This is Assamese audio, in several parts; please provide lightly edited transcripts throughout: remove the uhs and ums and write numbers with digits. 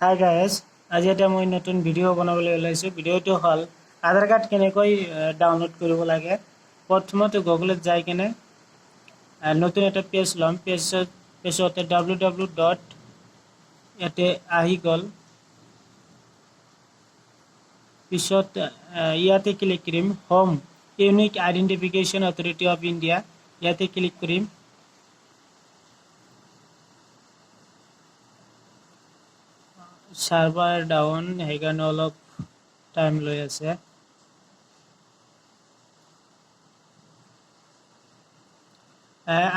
হাই গাইজ, আজি এটা মই নতুন ভিডিঅ' বনাবলৈ ওলাইছোঁ। ভিডিঅ'টো হ'ল আধাৰ কাৰ্ড কেনেকৈ ডাউনলোড কৰিব লাগে। প্ৰথমতে গুগলত যাই কেনে নতুন এটা পেজ ল'ম। পেজতে www. ইয়াতে আহি গ'ল। পিছত ইয়াতে ক্লিক কৰিম home unique identification authority of India, ইয়াতে ক্লিক কৰিম। সাৰ্ভাৰ ডাউন, সেইকাৰণে অলপ টাইম লৈ আছে।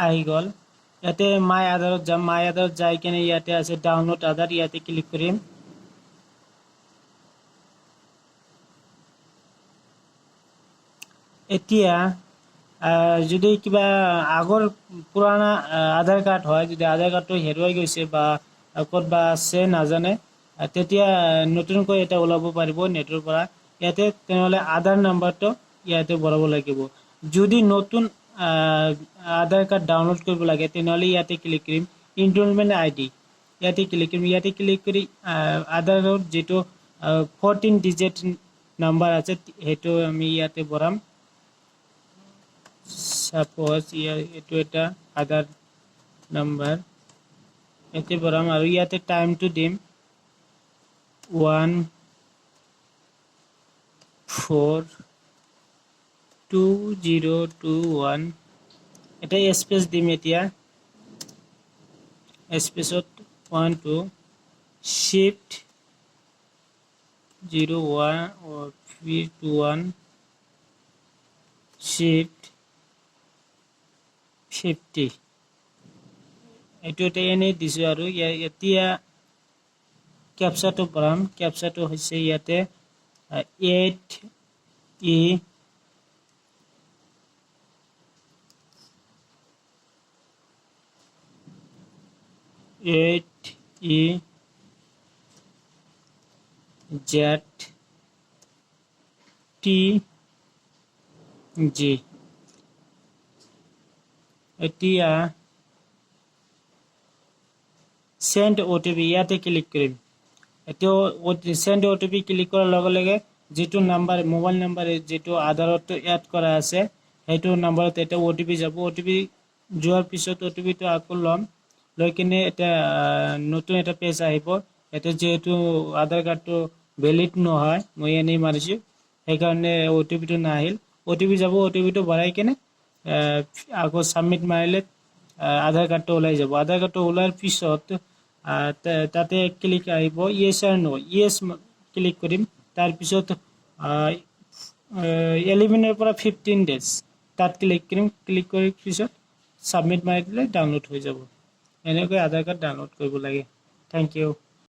আহি গ'ল। ইয়াতে মাই আধাৰত যাম। মাই আধাৰত যাই কেনে ইয়াতে আছে ডাউনলোড আধাৰ, ইয়াতে ক্লিক কৰিম। এতিয়া যদি কিবা আগৰ পুৰণা আধাৰ কাৰ্ড হয়, যদি আধাৰ কাৰ্ডটো হেৰুৱাই গৈছে বা ক'তবা আছে নাজানে, তেতিয়া নতুনকৈ এটা ওলাব পাৰিব নেটৰ পৰা। ইয়াতে তেনেহ'লে আধাৰ নাম্বাৰটো ইয়াতে ভৰাব লাগিব। যদি নতুন আধাৰ কাৰ্ড ডাউনলোড কৰিব লাগে তেনেহ'লে ইয়াতে ক্লিক কৰিম ইনৰলমেণ্ট ID, ইয়াতে ক্লিক কৰিম। ইয়াতে ক্লিক কৰি আধাৰৰ যিটো 14 ডিজিট নাম্বাৰ আছে সেইটো আমি ইয়াতে ভৰাম। সাপোজ এইটো এটা আধাৰ নাম্বাৰ ইয়াতে ভৰাম আৰু ইয়াতে টাইমটো দিম 1/4/2021। এটা স্পেচ দিম। এতিয়া স্পেচত 1 shift 01 shift 50 এইটো এটা এনেই দিছোঁ। আৰু এতিয়া কেপচাটো ভৰাম। কেপচাটো হৈছে ইয়াতে 8E ZTG। এতিয়া সেন্ড OTP, ইয়াতে ক্লিক কৰিম। এতিয়া সেন্ড OTP ক্লিক কৰাৰ লগে লগে যিটো নাম্বাৰ মোবাইল নাম্বাৰ যিটো আধাৰত এড কৰা আছে সেইটো নাম্বাৰত এটা OTP যাব। OTP যোৱাৰ পিছত OTPটো আকৌ ল'ম, লৈ কিনে এটা নতুন এটা পেজ আহিব। এটা যেহেতু আধাৰ কাৰ্ডটো ভেলিড নহয়, মই এনেই মাৰিছোঁ, সেইকাৰণে OTPটো নাহিল। OTP যাব, OTPটো ভৰাই কিনে আকৌ ছাবমিট মাৰিলে আধাৰ কাৰ্ডটো ওলাই যাব। আধাৰ কাৰ্ডটো ওলোৱাৰ পিছত তাতে ক্লিক আহিব ইয়েছ আৰু নো, ইয়েছ ক্লিক কৰিম। তাৰপিছত 11 পৰা 15 days তাত ক্লিক কৰিম। ক্লিক কৰাৰ পিছত ছাবমিট মাৰি দিলে ডাউনলোড হৈ যাব। এনেকৈ আধাৰ কাৰ্ড ডাউনলোড কৰিব লাগে। Thank U.